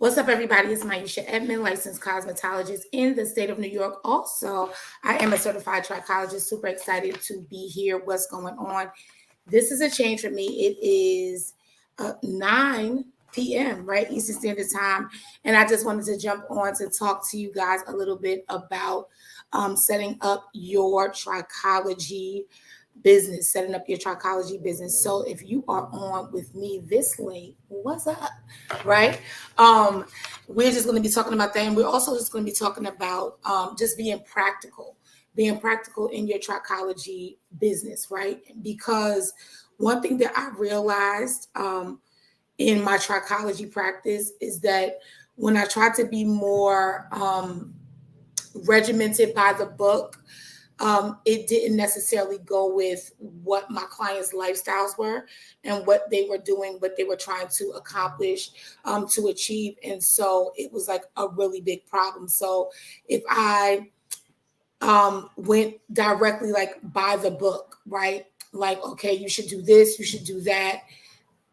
What's up, everybody? It's Maisha Edmond, licensed cosmetologist in the state of New York. Also, I am a certified trichologist. Super excited to be here. What's going on? This is a change for me. It is 9 p.m., right? Eastern Standard Time. And I just wanted to jump on to talk to you guys a little bit about setting up your trichology business, setting up your trichology business. So if you are on with me this late, what's up, right? We're just going to be talking about that, and we're also just going to be talking about just being practical in your trichology business, right? Because one thing that I realized in my trichology practice is that when I try to be more regimented by the book, it didn't necessarily go with what my clients' lifestyles were and what they were doing, what they were trying to accomplish, to achieve. And so it was like a really big problem. So if I went directly like by the book, right? Like, okay, you should do this, you should do that.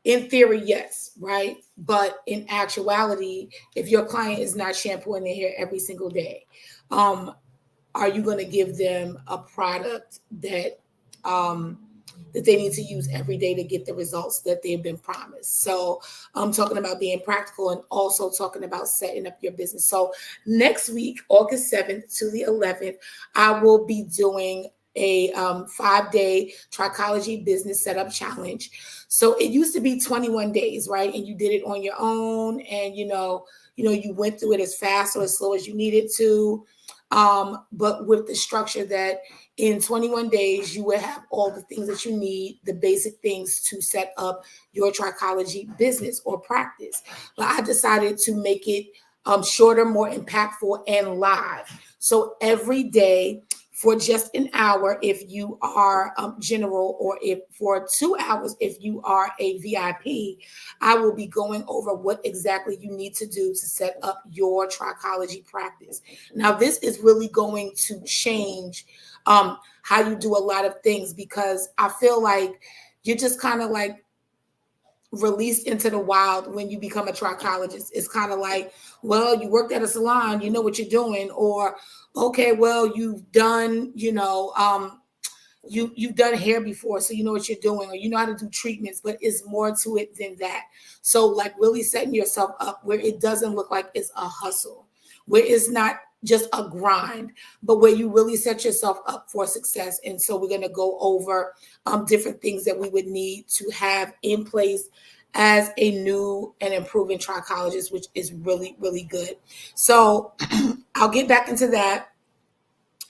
In theory, yes, right? But in actuality, if your client is not shampooing their hair every single day, are you going to give them a product that that they need to use every day to get the results that they've been promised? So I'm talking about being practical and also talking about setting up your business. So next week, August 7th to the 11th, I will be doing a 5-day trichology business setup challenge. So it used to be 21 days, right? And you did it on your own, and you went through it as fast or as slow as you needed to. But with the structure that in 21 days, you would have all the things that you need, the basic things to set up your trichology business or practice. But I decided to make it shorter, more impactful, and live. So every day for just an hour, if you are general, or if for 2 hours, if you are a VIP, I will be going over what exactly you need to do to set up your trichology practice. Now, this is really going to change how you do a lot of things, because I feel like you're just kind of like released into the wild when you become a trichologist. It's kind of like, well, you worked at a salon, you know what you're doing, or okay, well, you've done, you've done hair before, so you know what you're doing, or you know how to do treatments, but it's more to it than that. So like really setting yourself up where it doesn't look like it's a hustle, where it's not just a grind, but where you really set yourself up for success. And so we're going to go over different things that we would need to have in place as a new and improving trichologist, which is really, really good. So I'll get back into that.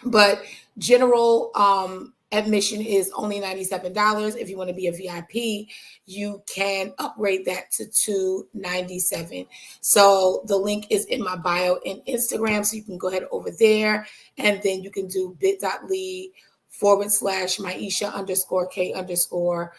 But general admission is only $97. If you want to be a VIP, you can upgrade that to $297. So the link is in my bio in Instagram, so you can go ahead over there, and then you can do bit.ly/Maisha_K_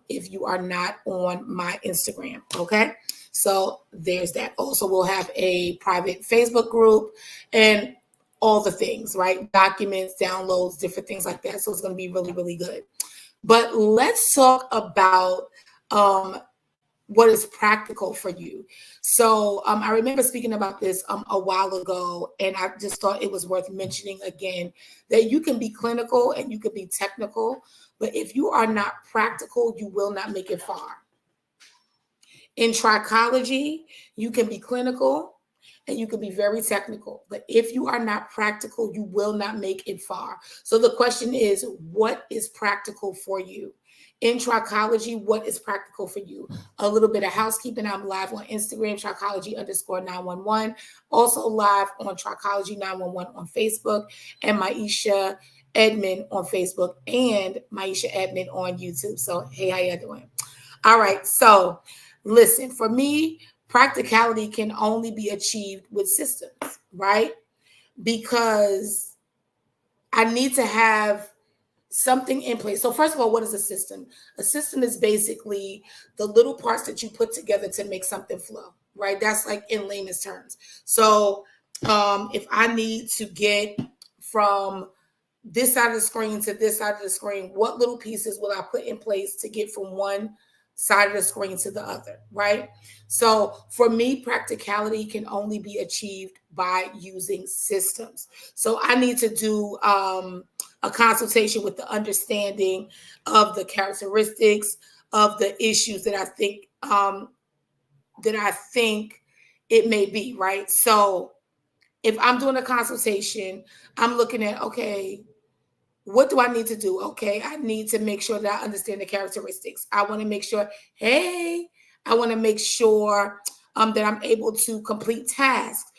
if you are not on my Instagram. Okay, so there's that. Also, we'll have a private Facebook group and all the things, right? Documents, downloads, different things like that. So it's going to be really, really good. But let's talk about what is practical for you. So I remember speaking about this a while ago, and I just thought it was worth mentioning again, that you can be clinical and you can be technical, but if you are not practical, you will not make it far. In trichology, you can be clinical and you can be very technical, but if you are not practical, you will not make it far. So the question is, what is practical for you? In trichology, what is practical for you? A little bit of housekeeping. I'm live on Instagram, trichology_911. Also live on Trichology 911 on Facebook, and Maisha Edmond on Facebook, and Maisha Edmond on YouTube. So, hey, how you doing? All right. So listen, for me, practicality can only be achieved with systems, right? Because I need to have something in place. So first of all, what is a system? A system is basically the little parts that you put together to make something flow, right? That's like in layman's terms. So if I need to get from this side of the screen to this side of the screen, what little pieces will I put in place to get from one side of the screen to the other, right? So for me, practicality can only be achieved by using systems. So I need to do a consultation with the understanding of the characteristics of the issues that I think it may be, right? So if I'm doing a consultation, I'm looking at, okay, what do I need to do? Okay, I need to make sure that I understand the characteristics. I want to make sure, hey, I want to make sure that I'm able to complete tasks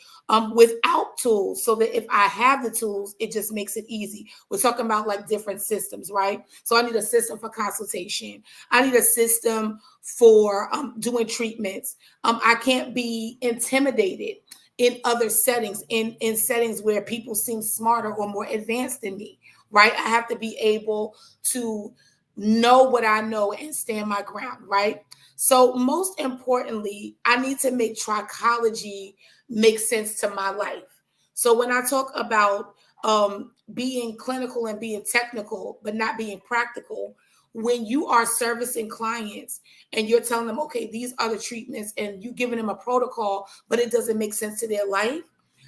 without tools, so that if I have the tools, it just makes it easy. We're talking about like different systems, right? So I need a system for consultation. I need a system for doing treatments. I can't be intimidated in other settings, in settings where people seem smarter or more advanced than me, right? I have to be able to know what I know and stand my ground, right? So most importantly, I need to make trichology make sense to my life. So when I talk about being clinical and being technical, but not being practical, when you are servicing clients and you're telling them, okay, these are the treatments, and you giving them a protocol, but it doesn't make sense to their life,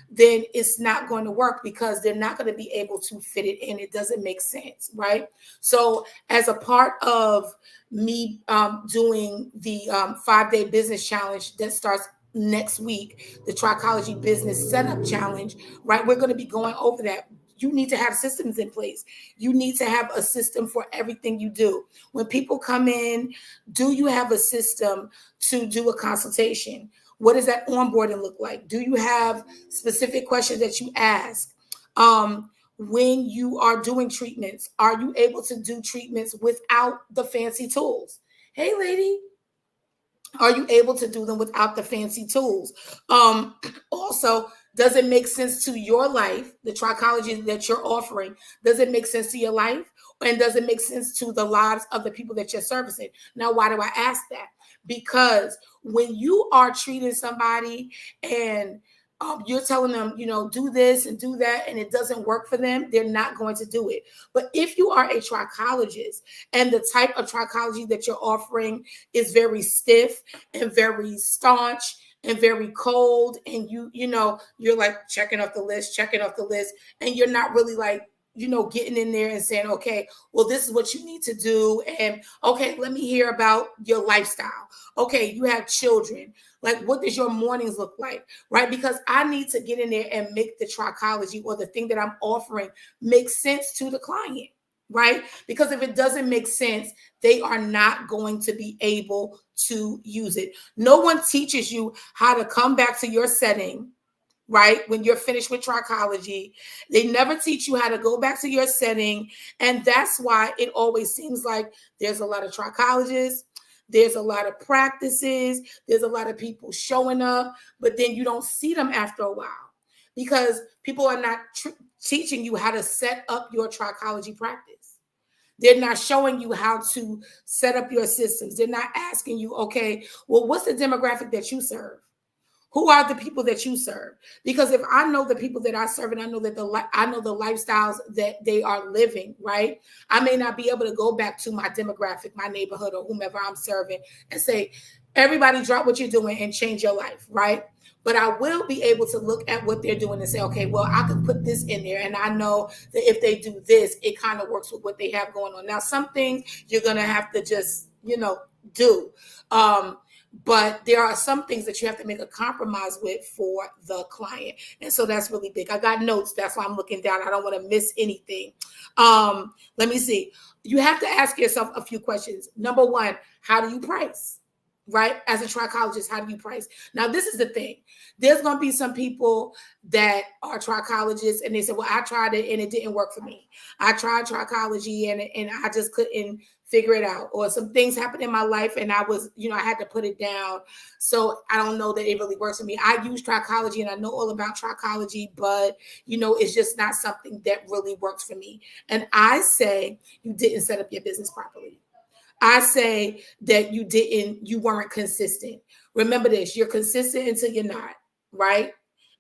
then it's not going to work, because they're not going to be able to fit it in. It doesn't make sense, right? So as a part of me doing the 5-day business challenge that starts next week, the Trichology Business Setup Challenge, right? We're going to be going over that. You need to have systems in place. You need to have a system for everything you do. When people come in, do you have a system to do a consultation? What does that onboarding look like? Do you have specific questions that you ask? When you are doing treatments, are you able to do treatments without the fancy tools? Hey, lady, are you able to do them without the fancy tools? Also, does it make sense to your life, the trichology that you're offering? Does it make sense to your life? And does it make sense to the lives of the people that you're servicing? Now, why do I ask that? Because when you are treating somebody and you're telling them, do this and do that, and it doesn't work for them, they're not going to do it. But if you are a trichologist and the type of trichology that you're offering is very stiff and very staunch and very cold, and you're like checking off the list, and you're not really like, getting in there and saying, okay, well, this is what you need to do. And okay, let me hear about your lifestyle. Okay, you have children. Like, what does your mornings look like, right? Because I need to get in there and make the trichology, or the thing that I'm offering, make sense to the client, right? Because if it doesn't make sense, they are not going to be able to use it. No one teaches you how to come back to your setting, right? When you're finished with trichology, they never teach you how to go back to your setting. And that's why it always seems like there's a lot of trichologists, there's a lot of practices, there's a lot of people showing up, but then you don't see them after a while, because people are not teaching you how to set up your trichology practice. They're not showing you how to set up your systems. They're not asking you, okay, well, what's the demographic that you serve? Who are the people that you serve? Because if I know the people that I serve, and I know that I know the lifestyles that they are living, right? I may not be able to go back to my demographic, my neighborhood, or whomever I'm serving and say, everybody drop what you're doing and change your life, right? But I will be able to look at what they're doing and say, okay, well, I can put this in there, and I know that if they do this, it kind of works with what they have going on. Now, some things you're going to have to just, do. But there are some things that you have to make a compromise with for the client. And so that's really big. I got notes. That's why I'm looking down. I don't want to miss anything. Let me see. You have to ask yourself a few questions. Number one, how do you price? Right? As a trichologist, how do you price? Now, this is the thing. There's going to be some people that are trichologists and they say, well, I tried it and it didn't work for me. I tried trichology and I just couldn't figure it out. Or some things happened in my life and I was, I had to put it down. So I don't know that it really works for me. I use trichology and I know all about trichology, but, it's just not something that really works for me. And I say you didn't set up your business properly. I say that you weren't consistent. Remember this, you're consistent until you're not, right?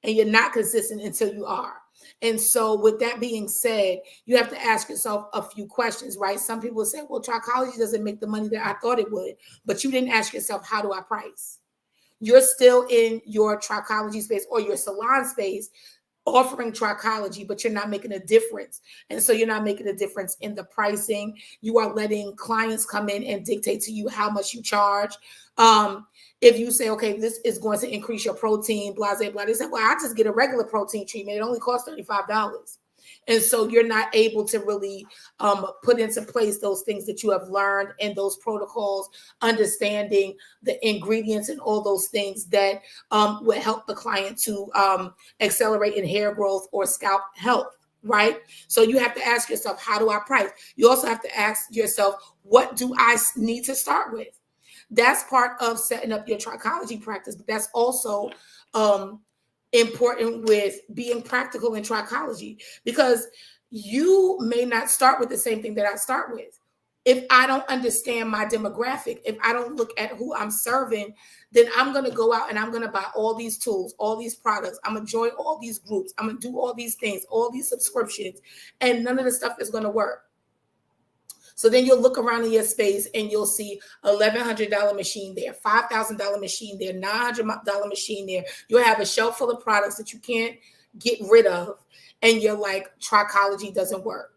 And you're not consistent until you are. And so with that being said, you have to ask yourself a few questions, right? Some people say, well, Trichology doesn't make the money that I thought it would, but you didn't ask yourself, how do I price? You're still in your Trichology space or your salon space offering Trichology, but you're not making a difference. And so you're not making a difference in the pricing. You are letting clients come in and dictate to you how much you charge. If you say, okay, this is going to increase your protein, blah, blah, blah, they say, well, I just get a regular protein treatment. It only costs $35. And so you're not able to really put into place those things that you have learned and those protocols, understanding the ingredients and all those things that would help the client to accelerate in hair growth or scalp health, right? So you have to ask yourself, how do I price? You also have to ask yourself, what do I need to start with? That's part of setting up your Trichology practice, but that's also important with being practical in Trichology, because you may not start with the same thing that I start with. If I don't understand my demographic, if I don't look at who I'm serving, then I'm going to go out and I'm going to buy all these tools, all these products. I'm going to join all these groups. I'm going to do all these things, all these subscriptions, and none of the stuff is going to work. So then you'll look around in your space and you'll see $1,100 machine there, $5,000 machine there, $900 machine there. You'll have a shelf full of products that you can't get rid of. And you're like, Trichology doesn't work.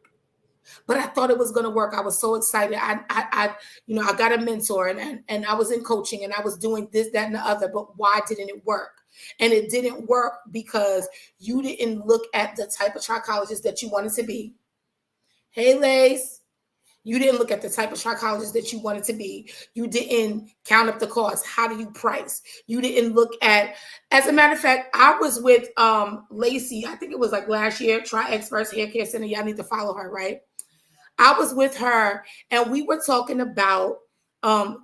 But I thought it was going to work. I was so excited. I got a mentor and I was in coaching and I was doing this, that, and the other. But why didn't it work? And it didn't work because you didn't look at the type of trichologist that you wanted to be. Hey, Lace. You didn't look at the type of trichologist that you wanted to be. You didn't count up the cost. How do you price? You didn't look at, as a matter of fact, I was with Lacey, I think it was like last year, Tri Experts Hair Care Center. Y'all need to follow her, right? I was with her and we were talking about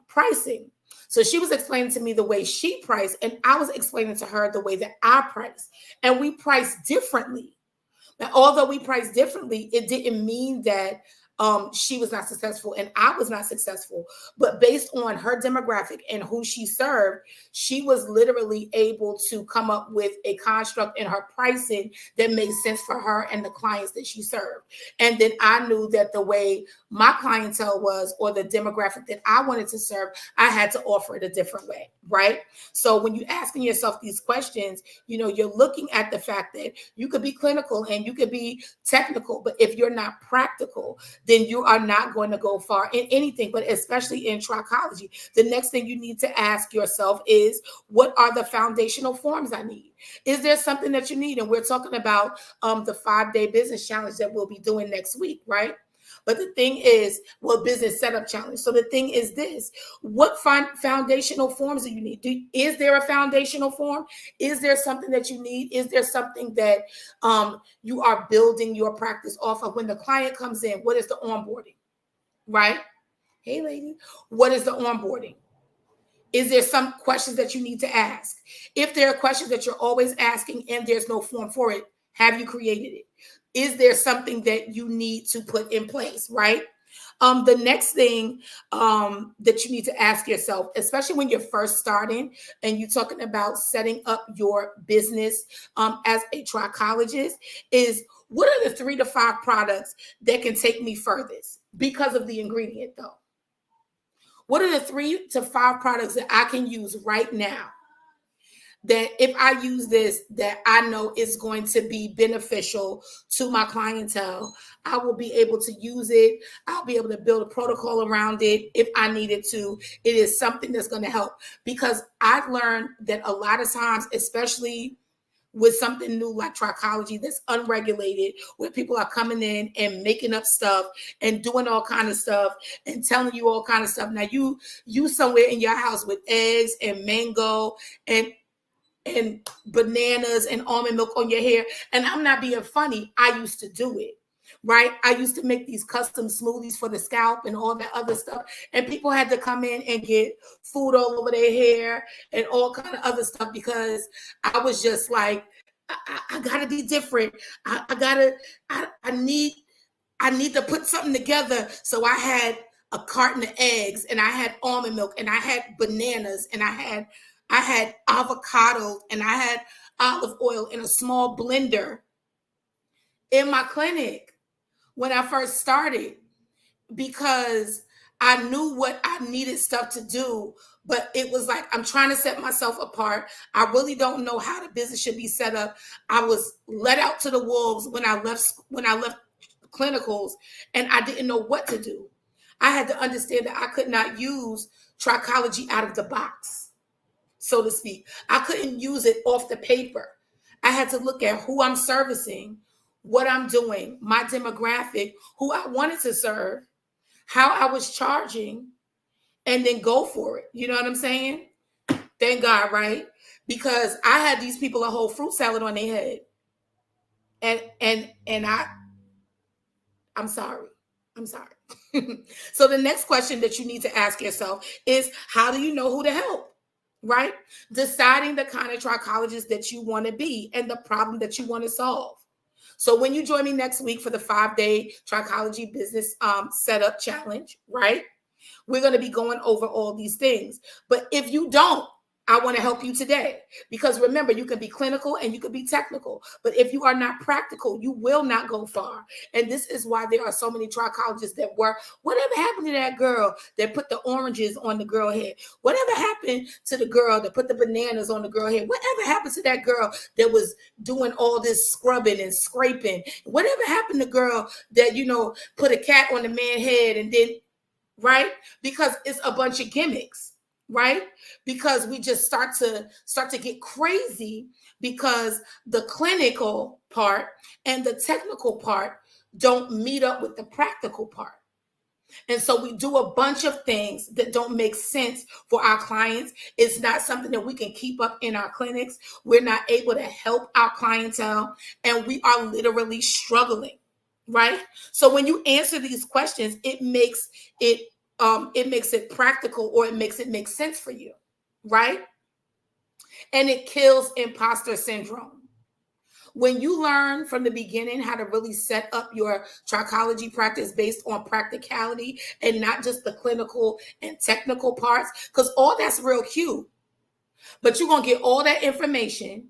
pricing. So she was explaining to me the way she priced, and I was explaining to her the way that I price. And we price differently. Now, although we price differently, it didn't mean that she was not successful and I was not successful. But based on her demographic and who she served, she was literally able to come up with a construct in her pricing that made sense for her and the clients that she served. And then I knew that the way my clientele was, or the demographic that I wanted to serve, I had to offer it a different way, right? So when you're asking yourself these questions, you're looking at the fact that you could be clinical and you could be technical, but if you're not practical, then you are not going to go far in anything, but especially in Trichology. The next thing you need to ask yourself is, what are the foundational forms I need? Is there something that you need? And we're talking about the 5-day business challenge that we'll be doing next week, right? But the thing is, business setup challenge. So the thing is this, what foundational forms do you need? Is there a foundational form? Is there something that you need? Is there something that you are building your practice off of? When the client comes in, what is the onboarding, right? Hey, lady, what is the onboarding? Is there some questions that you need to ask? If there are questions that you're always asking and there's no form for it, have you created it? Is there something that you need to put in place, right? The next thing that you need to ask yourself, especially when you're first starting and you're talking about setting up your business as a trichologist, is what are the 3 to 5 products that can take me furthest because of the ingredient, though? What are the 3 to 5 products that I can use right now that if I use this, that I know is going to be beneficial to my clientele? I will be able to use it. I'll be able to build a protocol around it if I needed to. It is something that's going to help, because I've learned that a lot of times, especially with something new like Trichology that's unregulated, where people are coming in and making up stuff and doing all kind of stuff and telling you all kind of stuff. Now you somewhere in your house with eggs and mango and bananas and almond milk on your hair. And I'm not being funny. I used to do it, right? I used to make these custom smoothies for the scalp and all that other stuff. And people had to come in and get food all over their hair and all kind of other stuff, because I was just like, I gotta be different. I need to put something together. So I had a carton of eggs and I had almond milk and I had bananas and I had avocado and I had olive oil in a small blender. in my clinic when I first started, because I knew what I needed stuff to do, but it was like, I'm trying to set myself apart. I really don't know how the business should be set up. I was let out to the wolves when I left clinicals, and I didn't know what to do. I had to understand that I could not use Trichology out of the box, so to speak. I couldn't use it off the paper. I had to look at who I'm servicing, what I'm doing, my demographic, who I wanted to serve, how I was charging, and then go for it. You know what I'm saying? Thank God, right? Because I had these people a whole fruit salad on their head. And I'm sorry. I'm sorry. So the next question that you need to ask yourself is, how do you know who to help? Right? Deciding the kind of trichologist that you want to be and the problem that you want to solve. So when you join me next week for the 5-day Trichology business setup challenge, right? We're going to be going over all these things. But if you don't, I want to help you today, because remember, you can be clinical and you can be technical, but if you are not practical, you will not go far. And this is why there are so many trichologists that work. Whatever happened to that girl that put the oranges on the girl head? Whatever happened to the girl that put the bananas on the girl head? Whatever happened to that girl that was doing all this scrubbing and scraping? Whatever happened to the girl that, put a cat on the man's head and then, right? Because it's a bunch of gimmicks. Right? Because we just start to get crazy because the clinical part and the technical part don't meet up with the practical part. And so we do a bunch of things that don't make sense for our clients. It's not something that we can keep up in our clinics. We're not able to help our clientele, and we are literally struggling, right? So when you answer these questions, it makes it practical, or it makes it make sense for you, right? And it kills imposter syndrome. When you learn from the beginning how to really set up your trichology practice based on practicality and not just the clinical and technical parts, because all that's real cute, but you're going to get all that information.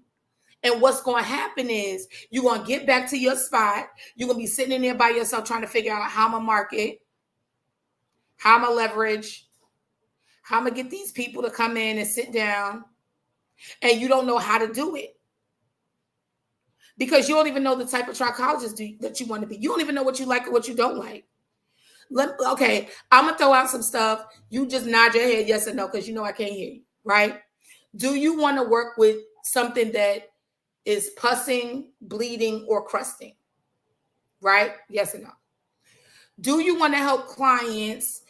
And what's going to happen is you're going to get back to your spot. You're going to be sitting in there by yourself trying to figure out how I'm going to market, how I'm going to leverage, how I'm going to get these people to come in and sit down. And you don't know how to do it, because you don't even know the type of trichologist that you want to be. You don't even know what you like or what you don't like. Okay, I'm going to throw out some stuff. You just nod your head yes or no, because I can't hear you, right? Do you want to work with something that is pussing, bleeding, or crusting? Right? Yes or no? Do you want to help clients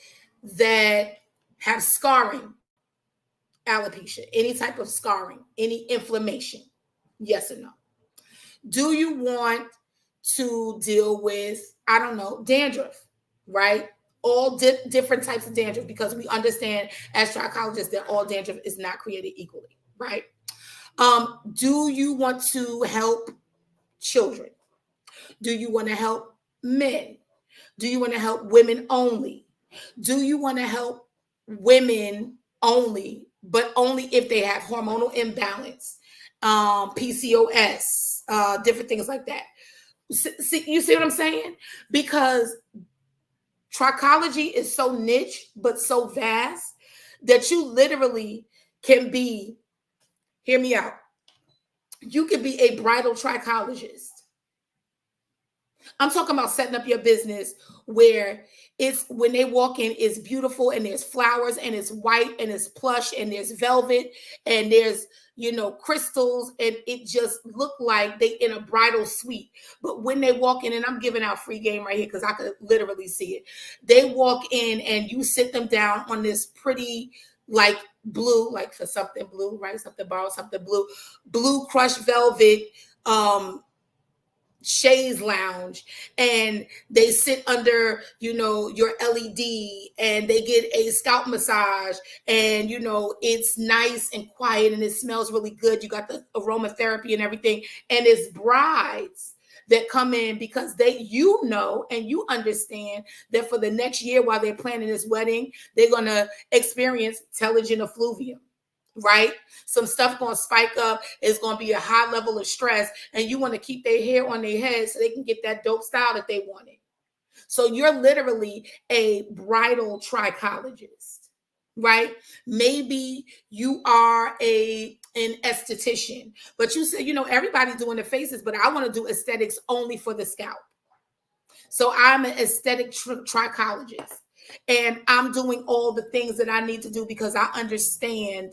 that have scarring, alopecia, any type of scarring, any inflammation? Yes or no? Do you want to deal with, dandruff, right? All different types of dandruff, because we understand as trichologists that all dandruff is not created equally, right? Do you want to help children? Do you want to help men? Do you want to help women only? Do you want to help women only, but only if they have hormonal imbalance, PCOS, different things like that? You see what I'm saying? Because trichology is so niche, but so vast that you literally can be, hear me out, you can be a bridal trichologist. I'm talking about setting up your business where it's, when they walk in, it's beautiful and there's flowers and it's white and it's plush and there's velvet and there's, crystals, and it just look like they in a bridal suite. But when they walk in, and I'm giving out free game right here because I could literally see it. They walk in and you sit them down on this pretty, like blue, like for something blue, right? Something borrowed, something blue crushed velvet, chaise lounge, and they sit under your LED, and they get a scalp massage, and it's nice and quiet and it smells really good. You got the aromatherapy and everything, and it's brides that come in because and you understand that for the next year while they're planning this wedding, they're going to experience telogen effluvium. right? Some stuff going to spike up. It's going to be a high level of stress, and you want to keep their hair on their head so they can get that dope style that they wanted. So you're literally a bridal trichologist, right? Maybe you are an esthetician, but you say, everybody's doing the faces, but I want to do aesthetics only for the scalp. So I'm an aesthetic trichologist, and I'm doing all the things that I need to do because I understand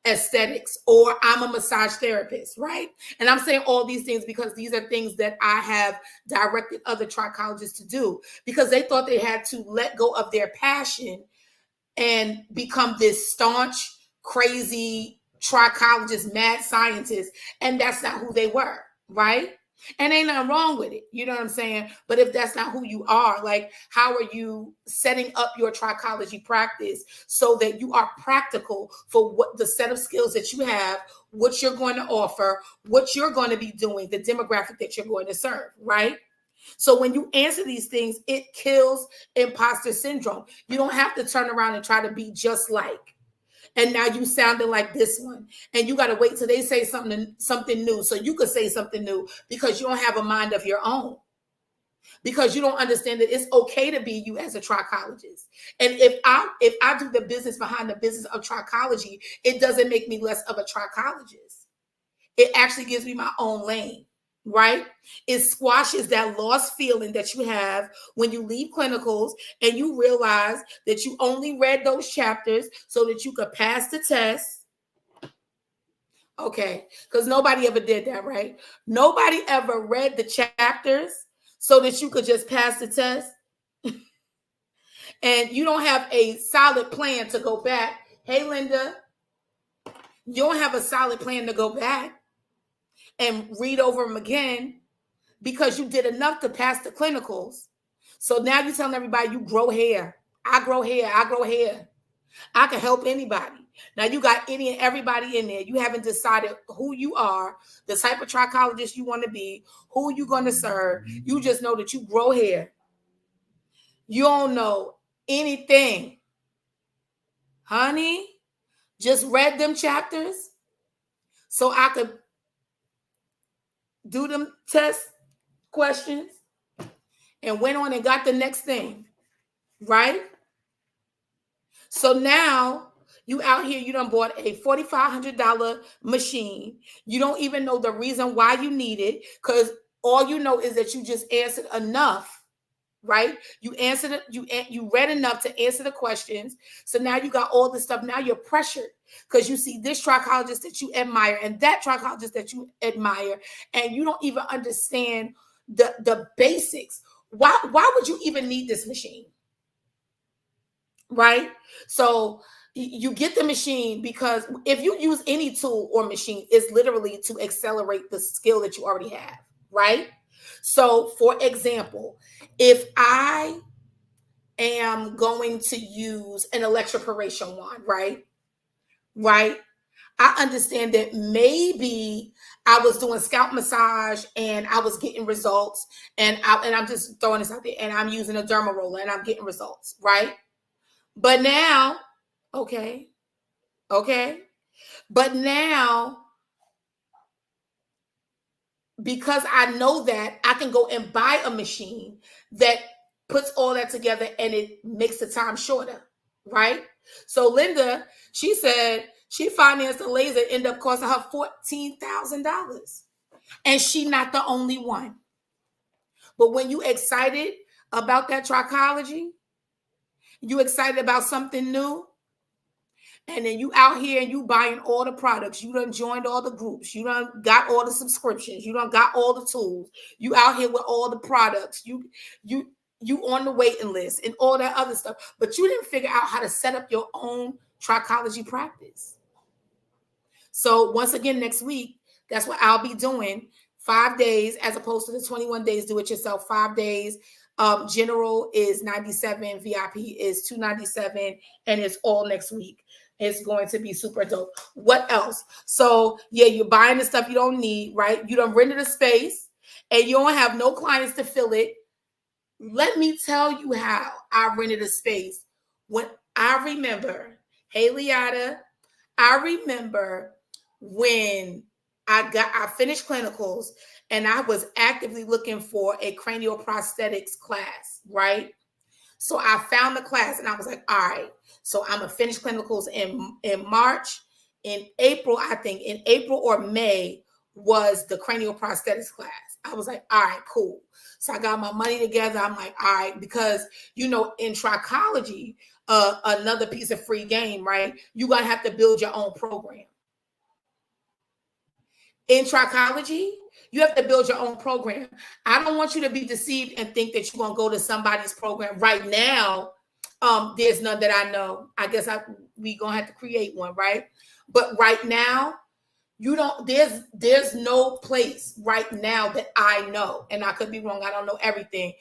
aesthetics, or I'm a massage therapist, right? And I'm saying all these things because these are things that I have directed other trichologists to do, because they thought they had to let go of their passion and become this staunch, crazy trichologist, mad scientist. And that's not who they were, right? And ain't nothing wrong with it. You know what I'm saying? But if that's not who you are, like, how are you setting up your trichology practice so that you are practical for what the set of skills that you have, what you're going to offer, what you're going to be doing, the demographic that you're going to serve, right? So when you answer these things, it kills imposter syndrome. You don't have to turn around and try to be just like. And now you sounding like this one. And you got to wait till they say something new so you could say something new, because you don't have a mind of your own. Because you don't understand that it's okay to be you as a trichologist. And if I do the business behind the business of trichology, it doesn't make me less of a trichologist. It actually gives me my own lane. Right? It squashes that lost feeling that you have when you leave clinicals and you realize that you only read those chapters so that you could pass the test. Okay, because nobody ever did that, right? Nobody ever read the chapters so that you could just pass the test. And you don't have a solid plan to go back. Hey, Linda, you don't have a solid plan to go back and read over them again, because you did enough to pass the clinicals. So now you're telling everybody you grow hair. I grow hair. I grow hair. I can help anybody. Now you got any and everybody in there. You haven't decided who you are, the type of trichologist you want to be, who you're going to serve. You just know that you grow hair. You don't know anything. Honey, just read them chapters so I could do them test questions and went on and got the next thing, right? So now you out here, you done bought a $4,500 machine. You don't even know the reason why you need it, because all you know is that you just answered enough, right? You answered it, you read enough to answer the questions. So now you got all this stuff. Now you're pressured because you see this trichologist that you admire and that trichologist that you admire, and you don't even understand the basics. Why would you even need this machine? Right? So you get the machine because if you use any tool or machine, it's literally to accelerate the skill that you already have, right? So for example, if I am going to use an electroporation wand, right? I understand that maybe I was doing scalp massage and I was getting results, and I'm just throwing this out there, and I'm using a derma roller and I'm getting results, right? But now, okay. But now, because I know that, I can go and buy a machine that puts all that together and it makes the time shorter, right? So Linda, she said she financed a laser, ended up costing her $14,000. And she not the only one. But when you excited about that trichology, you excited about something new, and then you out here and you buying all the products. You done joined all the groups. You done got all the subscriptions. You done got all the tools. You out here with all the products. You on the waiting list and all that other stuff. But you didn't figure out how to set up your own trichology practice. So once again, next week, that's what I'll be doing. 5 days as opposed to the 21 days do it yourself. 5 days. General is $97, VIP is $297, and it's all next week. It's going to be super dope. What else? So yeah, you're buying the stuff you don't need, right? You don't rent a space and you don't have no clients to fill it. Let me tell you how I rented a space. When I remember, hey Liata, I remember when I finished clinicals and I was actively looking for a cranial prosthetics class, right? So I found the class and I was like, all right, so I'm gonna finish clinicals in March. In April, I think in April or May was the cranial prosthetics class. I was like, all right, cool. So I got my money together. I'm like, all right, because in trichology, another piece of free game, right? You're gonna have to build your own program. In trichology, you have to build your own program. I don't want you to be deceived and think that you're gonna go to somebody's program right now. There's none that I know. I guess we gonna have to create one, right? But right now, you don't. There's no place right now that I know, and I could be wrong. I don't know everything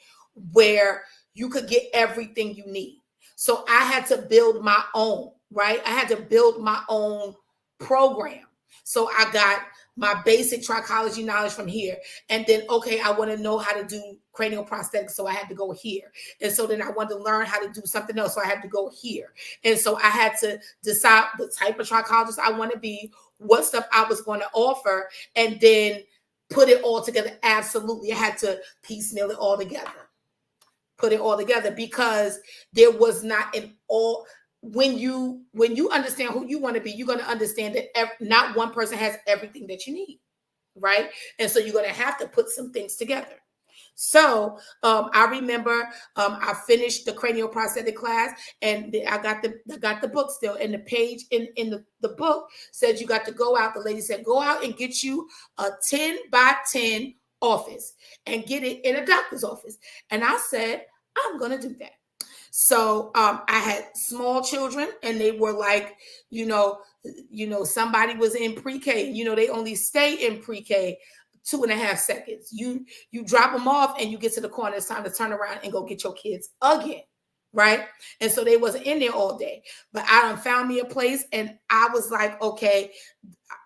where you could get everything you need. So I had to build my own, right? I had to build my own program. So I got my basic trichology knowledge from here. And then, okay, I want to know how to do cranial prosthetics. So I had to go here. And so then I wanted to learn how to do something else. So I had to go here. And so I had to decide the type of trichologist I want to be, what stuff I was going to offer, and then put it all together. Absolutely. I had to piecemeal it all together. Put it all together because there was not an all. When you understand who you want to be, you're going to understand that not one person has everything that you need, right? And so you're going to have to put some things together. So I remember I finished the cranial prosthetic class, and I got the book still. And the page in the book said you got to go out. The lady said, go out and get you a 10 by 10 office and get it in a doctor's office. And I said, I'm going to do that. So I had small children, and they were like, somebody was in pre-K. They only stay in pre-K 2.5 seconds. You drop them off, and you get to the corner. It's time to turn around and go get your kids again, right? And so they wasn't in there all day. But I done found me a place, and I was like, okay,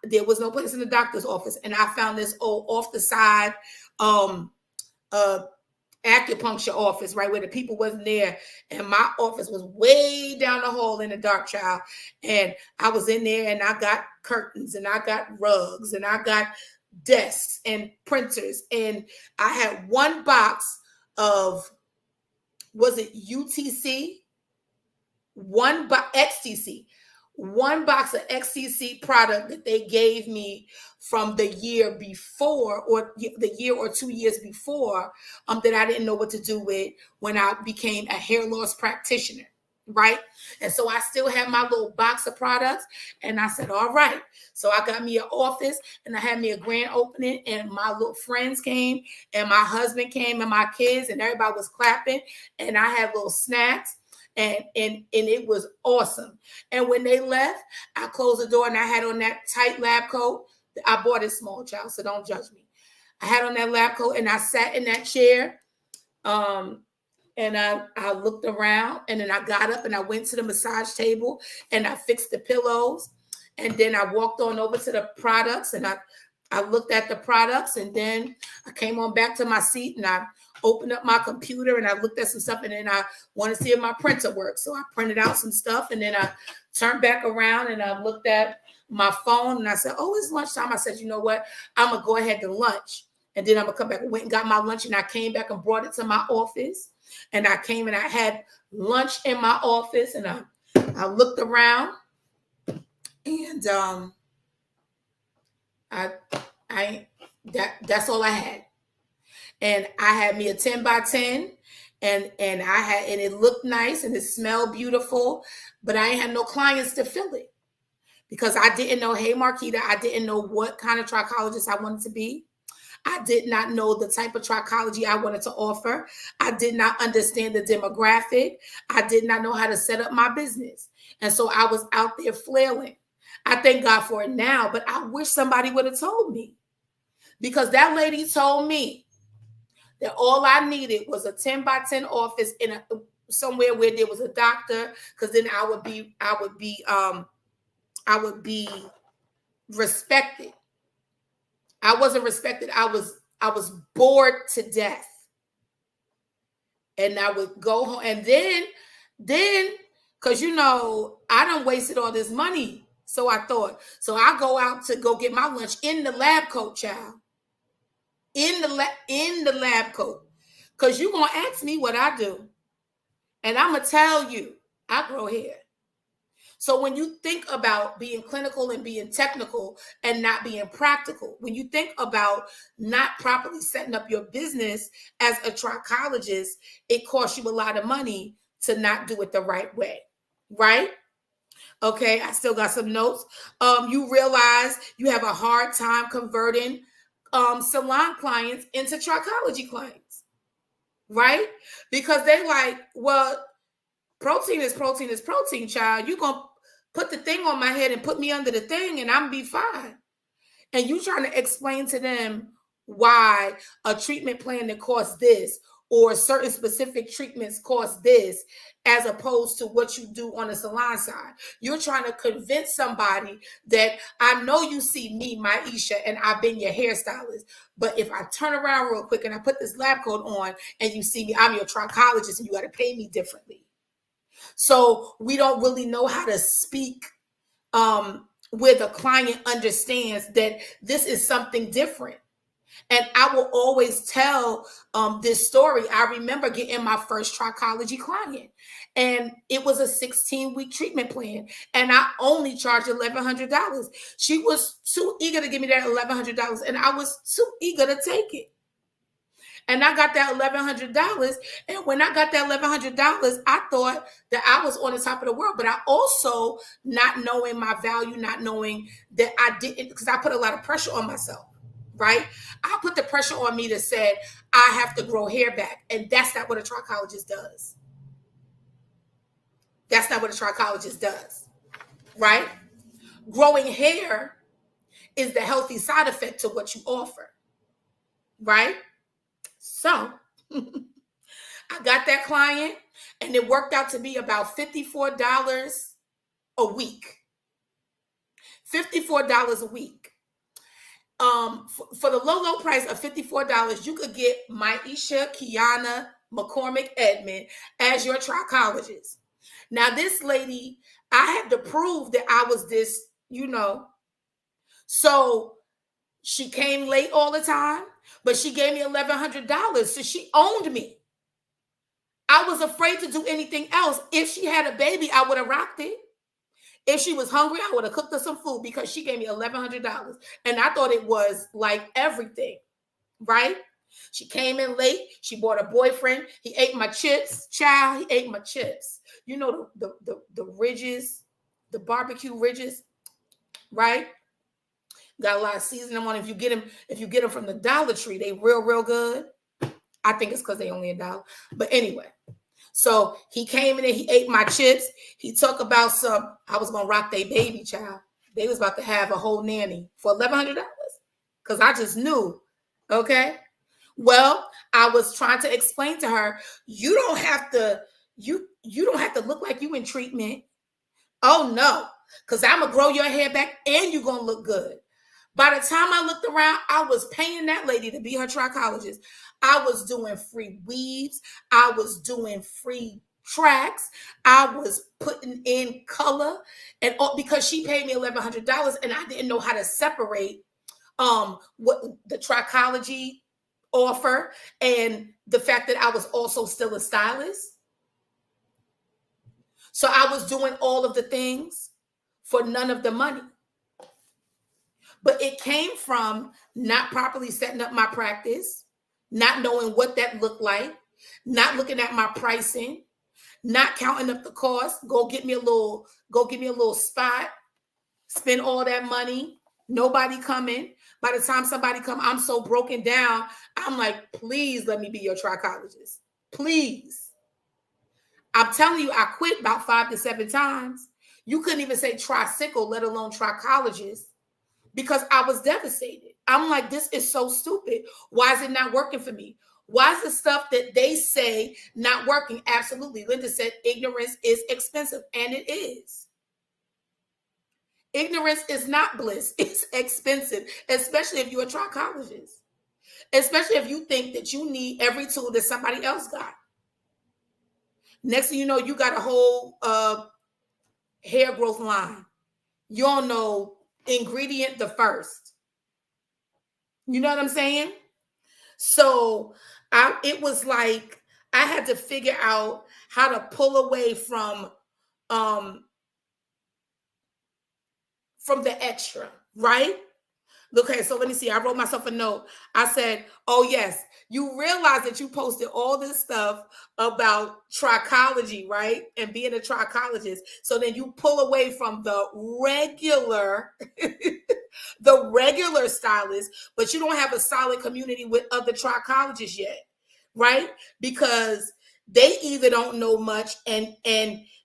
there was no place in the doctor's office, and I found this off the side acupuncture office, right, where the people wasn't there, and my office was way down the hall in the dark, child. And I was in there, and I got curtains, and I got rugs, and I got desks and printers, and I had one box of, was it UTC? XTC. One box of XTC product that they gave me from the year before, or the year or 2 years before, that I didn't know what to do with when I became a hair loss practitioner, right? And so I still had my little box of products, and I said, all right. So I got me an office, and I had me a grand opening, and my little friends came, and my husband came, and my kids, and everybody was clapping, and I had little snacks. And it was awesome. And when they left, I closed the door, and I had on that tight lab coat. I bought it small, child, so don't judge me. I had on that lab coat, and I sat in that chair, and I looked around, and then I got up, and I went to the massage table, and I fixed the pillows, and then I walked on over to the products, and I looked at the products, and then I came on back to my seat, and I opened up my computer, and I looked at some stuff, and then I wanted to see if my printer worked. So I printed out some stuff, and then I turned back around, and I looked at my phone, and I said, oh, it's lunchtime. I said, you know what? I'm going to go ahead to lunch, and then I'm going to come back. I went and got my lunch, and I came back and brought it to my office, and I came and I had lunch in my office, and I looked around, and that's all I had. And I had me a 10 by 10, and it looked nice, and it smelled beautiful, but I ain't had no clients to fill it because I didn't know, hey, Marquita, I didn't know what kind of trichologist I wanted to be. I did not know the type of trichology I wanted to offer. I did not understand the demographic. I did not know how to set up my business. And so I was out there flailing. I thank God for it now, but I wish somebody would have told me, because that lady told me that all I needed was a 10 by 10 office in somewhere where there was a doctor, because then I would be respected. I wasn't respected. I was bored to death. And I would go home, and then because I done wasted all this money So I thought. So I go out to go get my lunch in the lab coat, child. In the lab coat. Because you're going to ask me what I do. And I'm going to tell you, I grow hair. So when you think about being clinical and being technical and not being practical, when you think about not properly setting up your business as a trichologist, it costs you a lot of money to not do it the right way, right? Okay, I still got some notes. You realize you have a hard time converting salon clients into trichology clients, right? Because they like, well, protein is protein is protein, child. You're going to put the thing on my head and put me under the thing and I'm going to be fine. And you trying to explain to them why a treatment plan that costs this or certain specific treatments cost this as opposed to what you do on the salon side. You're trying to convince somebody that I know you see me, Maisha, and I've been your hairstylist. But if I turn around real quick and I put this lab coat on and you see me, I'm your trichologist and you got to pay me differently. So we don't really know how to speak where the client understands that this is something different. And I will always tell this story. I remember getting my first trichology client, and it was a 16-week treatment plan, and I only charged $1,100. She was too eager to give me that $1,100, and I was too eager to take it. And I got that $1,100. And when I got that $1,100, I thought that I was on the top of the world. But I also, not knowing my value, not knowing that I didn't, because I put a lot of pressure on myself, right? I put the pressure on me that said, I have to grow hair back. And that's not what a trichologist does. That's not what a trichologist does, right? Growing hair is the healthy side effect to what you offer, right? So I got that client and it worked out to be about $54 a week. $54 a week. For the low price of $54, you could get Maisha Kiana McCormick Edmond as your trichologist. Now, this lady, I had to prove that I was this, So she came late all the time, but she gave me $1,100. So she owned me. I was afraid to do anything else. If she had a baby, I would have rocked it. If she was hungry, I would have cooked her some food because she gave me $1,100. And I thought it was like everything, right? She came in late. She bought a boyfriend. He ate my chips. Child, he ate my chips. You know, the ridges, the barbecue ridges, right? Got a lot of seasoning on. If you get them from the Dollar Tree, they real good. I think it's because they only $1. But anyway, so he came in and he ate my chips. He talked about I was going to rock their baby, child. They was about to have a whole nanny for $1,100 because I just knew. Okay. Well, I was trying to explain to her, you don't have to look like you in treatment. Oh no, because I'm going to grow your hair back and you're going to look good. By the time I looked around, I was paying that lady to be her trichologist. I was doing free weaves. I was doing free tracks. I was putting in color, and because she paid me $1,100, and I didn't know how to separate what the trichology offer and the fact that I was also still a stylist. So I was doing all of the things for none of the money. But it came from not properly setting up my practice, not knowing what that looked like, not looking at my pricing, not counting up the cost. Go give me a little spot, spend all that money, nobody coming. By the time somebody come, I'm so broken down. I'm like, please let me be your trichologist. Please. I'm telling you, I quit about 5 to 7 times. You couldn't even say tricycle, let alone trichologist. Because I was devastated. I'm like, this is so stupid. Why is it not working for me? Why is the stuff that they say not working? Absolutely. Linda said ignorance is expensive, and it is. Ignorance is not bliss. It's expensive, especially if you're a trichologist, especially if you think that you need every tool that somebody else got. Next thing you know, you got a whole hair growth line. you don't know ingredient the first. You know what I'm saying? So it was like I had to figure out how to pull away from the extra, right? Okay, so let me see. I wrote myself a note. I said, oh, yes, you realize that you posted all this stuff about trichology, right? And being a trichologist. So then you pull away from the regular, the regular stylist, but you don't have a solid community with other trichologists yet, right? Because they either don't know much and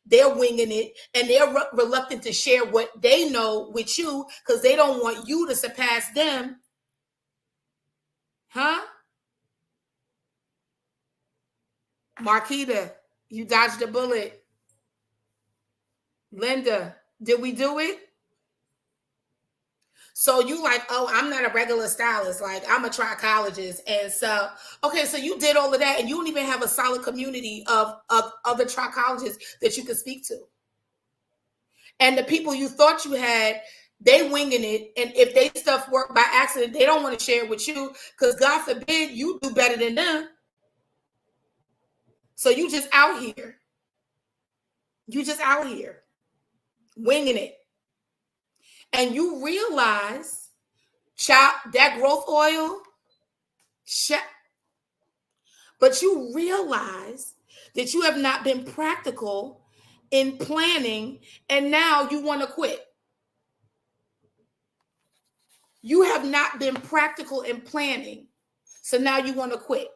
they're winging it, and they're reluctant to share what they know with you because they don't want you to surpass them. Huh? Marquita, you dodged a bullet. Linda, did we do it? So you like, oh, I'm not a regular stylist. Like, I'm a trichologist. And so, okay, so you did all of that and you don't even have a solid community of other trichologists that you can speak to. And the people you thought you had, they winging it. And if they stuff work by accident, they don't want to share it with you because God forbid you do better than them. So you just out here. You just out here winging it. And you realize, child, that growth oil, but you realize that you have not been practical in planning, and now you want to quit. You have not been practical in planning, so now you want to quit.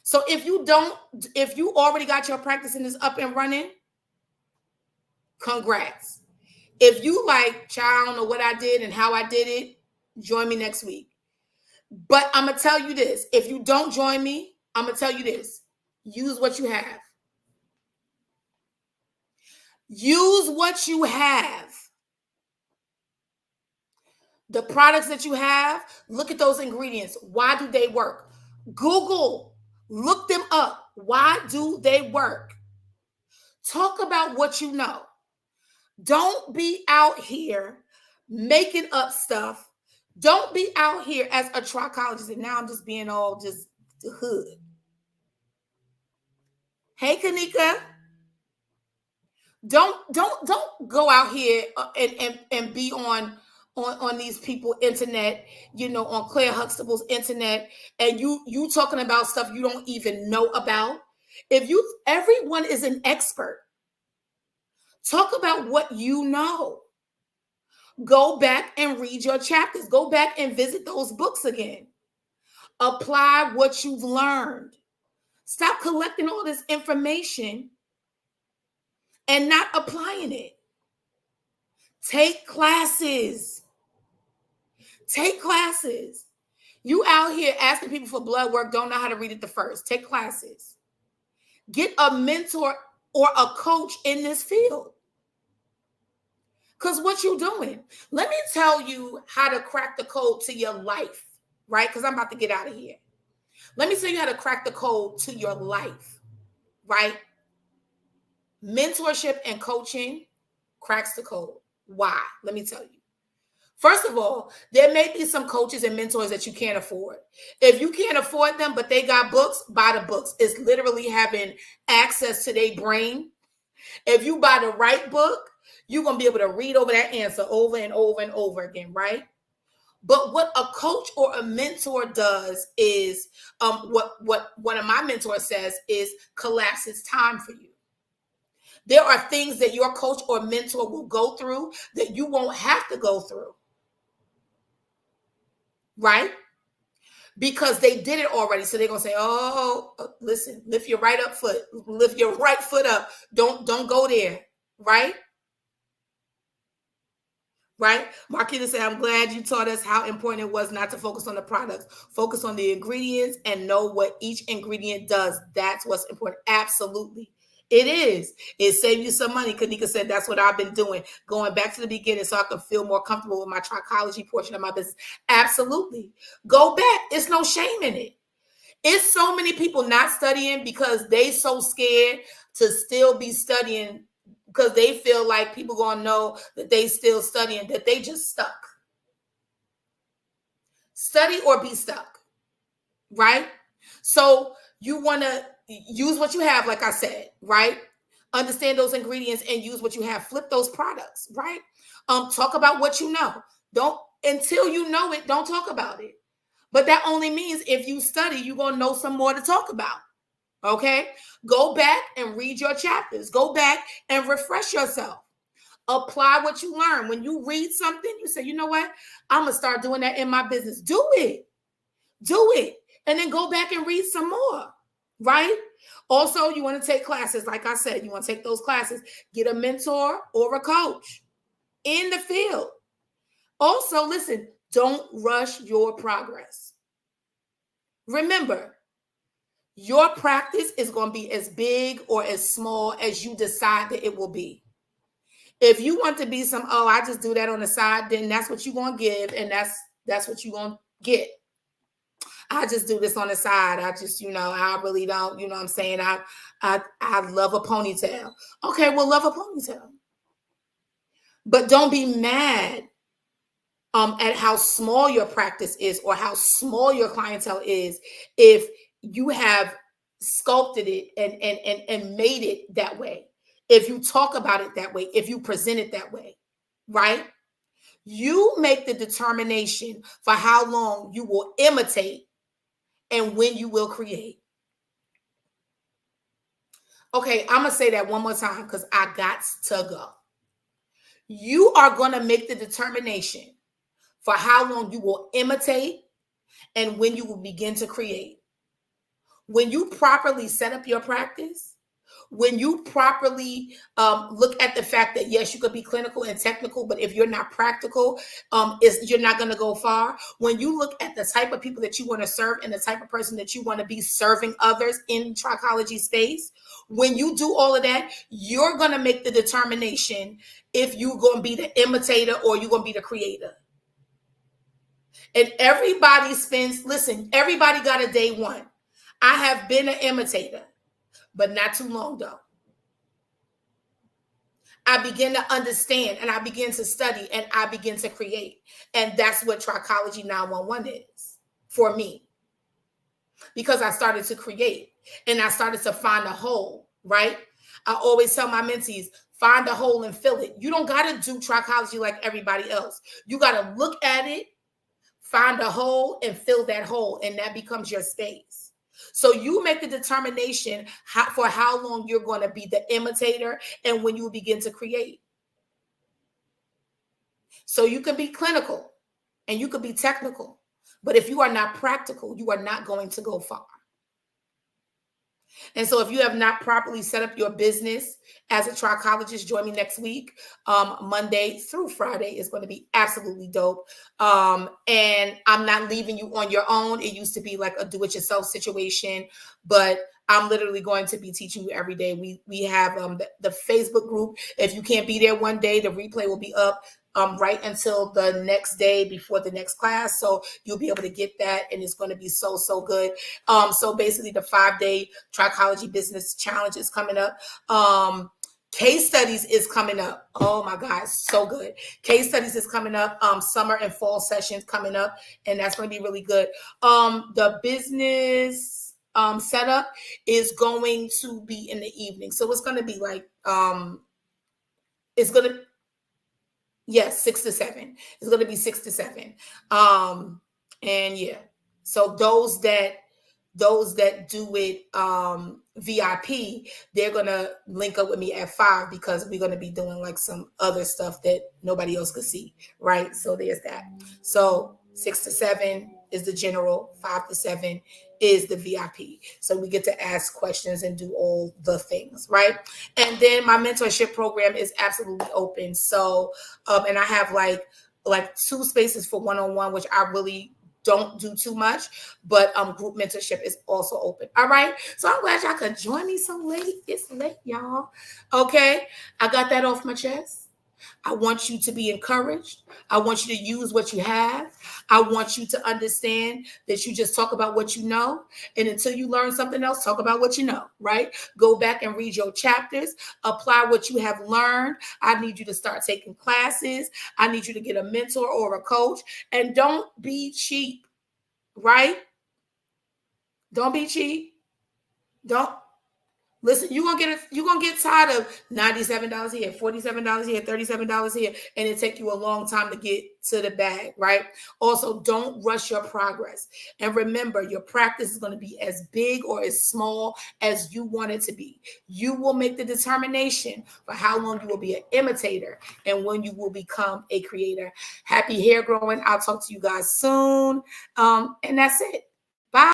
So if you already got your practice and is up and running, congrats. If you like, child, I don't know what I did and how I did it, join me next week. But I'm going to tell you this. If you don't join me, I'm going to tell you this. Use what you have. Use what you have. The products that you have, look at those ingredients. Why do they work? Google, look them up. Why do they work? Talk about what you know. Don't be out here making up stuff. Don't be out here as a trichologist. And now I'm just being all just the hood. Hey, Kanika. Don't go out here and be on these people internet, on Claire Huxtable's internet, and you talking about stuff you don't even know about. Everyone is an expert. Talk about what you know. Go back and read your chapters. Go back and visit those books again. Apply what you've learned. Stop collecting all this information and not applying it. Take classes. Take classes. You out here asking people for blood work, don't know how to read it the first. Take classes. Get a mentor or a coach in this field. Because what you doing? Let me tell you how to crack the code to your life, right? Because I'm about to get out of here. Let me tell you how to crack the code to your life, right? Mentorship and coaching cracks the code. Why? Let me tell you. First of all, there may be some coaches and mentors that you can't afford. If you can't afford them, but they got books, buy the books. It's literally having access to their brain. If you buy the right book, you're going to be able to read over that answer over and over and over again, right? But what a coach or a mentor does is, what one of my mentors says is collapses time for you. There are things that your coach or mentor will go through that you won't have to go through, right? Because they did it already. So they're going to say, oh, listen, lift your right foot up. Don't go there, right? Right? Marquita said, I'm glad you taught us how important it was not to focus on the products. Focus on the ingredients and know what each ingredient does. That's what's important. Absolutely. It is. It saved you some money. Kanika said, that's what I've been doing. Going back to the beginning so I can feel more comfortable with my trichology portion of my business. Absolutely. Go back. It's no shame in it. It's so many people not studying because they so scared to still be studying because they feel like people gonna know that they still studying, that they just stuck. Study or be stuck, right? So you want to use what you have, like I said, right? Understand those ingredients and use what you have. Flip those products, right? Talk about what you know. Don't, until you know it, don't talk about it. But that only means if you study, you're going to know some more to talk about. Okay? Go back and read your chapters. Go back and refresh yourself. Apply what you learn. When you read something, you say, you know what? I'm going to start doing that in my business. Do it. Do it. And then go back and read some more, right? Also, you want to take classes. Like I said, you want to take those classes. Get a mentor or a coach in the field. Also, listen, don't rush your progress. Remember, your practice is going to be as big or as small as you decide that it will be. If you want to be some, oh, I just do that on the side, then that's what you're going to give, and that's what you're going to get. I just do this on the side. I just, I really don't, what I'm saying? I love a ponytail. Okay, well, love a ponytail. But don't be mad at how small your practice is or how small your clientele is if you have sculpted it and made it that way. If you talk about it that way, if you present it that way, right? You make the determination for how long you will imitate and when you will create. Okay, I'm going to say that one more time because I got to go. You are going to make the determination for how long you will imitate and when you will begin to create. When you properly set up your practice, when you properly look at the fact that, yes, you could be clinical and technical, but if you're not practical, you're not going to go far. When you look at the type of people that you want to serve and the type of person that you want to be serving others in trichology space, when you do all of that, you're going to make the determination if you're going to be the imitator or you're going to be the creator. And everybody everybody got a day one. I have been an imitator, but not too long though. I begin to understand and I begin to study and I begin to create. And that's what Trichology 911 is for me. Because I started to create and I started to find a hole, right? I always tell my mentees, find a hole and fill it. You don't got to do trichology like everybody else. You got to look at it, find a hole and fill that hole, and that becomes your space. So you make the determination for how long you're going to be the imitator and when you begin to create. So you can be clinical and you could be technical, but if you are not practical, you are not going to go far. And so if you have not properly set up your business as a trichologist, join me next week. Monday through Friday is going to be absolutely dope. And I'm not leaving you on your own. It used to be like a do-it-yourself situation, but I'm literally going to be teaching you every day. We have the Facebook group. If you can't be there one day, the replay will be up right until the next day before the next class. So you'll be able to get that. And it's going to be so good. So basically the 5-day Trichology Business Challenge is coming up. Case studies is coming up. Oh my God, so good. Case studies is coming up. Summer and fall sessions coming up. And that's going to be really good. The business setup is going to be in the evening. So it's going to be like, it's going to, yes, 6 to 7. It's going to be 6 to 7. And yeah, so those that do it VIP, they're going to link up with me at 5 because we're going to be doing like some other stuff that nobody else could see, right? So there's that. So 6 to 7 is the general, 5 to 7 is the VIP. So we get to ask questions and do all the things, right? And then my mentorship program is absolutely open. So, and I have like 2 spaces for one-on-one, which I really don't do too much, but group mentorship is also open. All right. So I'm glad y'all could join me so late. It's late, y'all. Okay. I got that off my chest. I want you to be encouraged. I want you to use what you have. I want you to understand that you just talk about what you know. And until you learn something else, talk about what you know, right? Go back and read your chapters, apply what you have learned. I need you to start taking classes. I need you to get a mentor or a coach. And don't be cheap, right? Don't be cheap. Don't. Listen, you're gonna get tired of $97 here, $47 here, $37 here, and it take you a long time to get to the bag, right? Also, don't rush your progress. And remember, your practice is going to be as big or as small as you want it to be. You will make the determination for how long you will be an imitator and when you will become a creator. Happy hair growing. I'll talk to you guys soon. And that's it.